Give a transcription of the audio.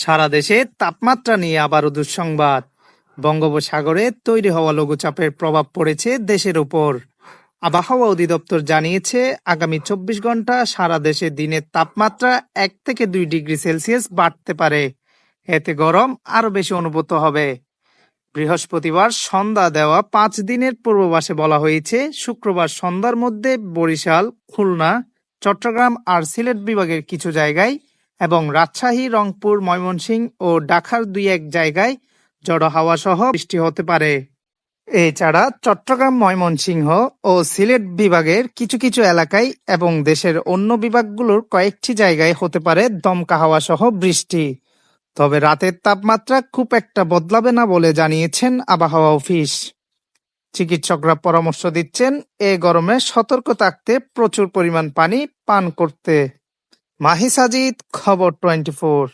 সারা দেশে তাপমাত্রা নিয়ে আবারও দুঃসংবাদ। বঙ্গোপসাগরে তৈরি হওয়া লঘুচাপের প্রভাব পড়েছে দেশের উপর। আবহাওয়া অধিদপ্তর জানিয়েছে, আগামী ২৪ ঘন্টা সারা দেশে দিনের তাপমাত্রা ১ থেকে ২ ডিগ্রি সেলসিয়াস বাড়তে পারে। এতে গরম আরো বেশি অনুভূত হবে। বৃহস্পতিবার সন্ধ্যা দেওয়া ৫ দিনের পূর্বাভাসে বলা হয়েছে, শুক্রবার সন্ধ্যার মধ্যে বরিশাল, খুলনা, চট্টগ্রাম আর সিলেট বিভাগের কিছু জায়গায় এবং রাজশাহী, রংপুর, ময়মনসিংহ ও ঢাকার ২-১ জায়গায় ঝড়ো হাওয়া সহ বৃষ্টি হতে পারে। এছাড়া চট্টগ্রাম, ময়মনসিংহ ও সিলেট বিভাগের কিছু কিছু এলাকায় এবং দেশের অন্য বিভাগগুলোর কয়েকটি জায়গায় হতে পারে দমকা হাওয়া সহ বৃষ্টি। তবে রাতের তাপমাত্রা খুব একটা বদলাবে না বলে জানিয়েছেন আবহাওয়া অফিস। চিকিৎসকরা পরামর্শ দিচ্ছেন, এ গরমে সতর্ক থাকতে প্রচুর পরিমাণ পানি পান করতে। মাহি সাজিদ, খবর 24।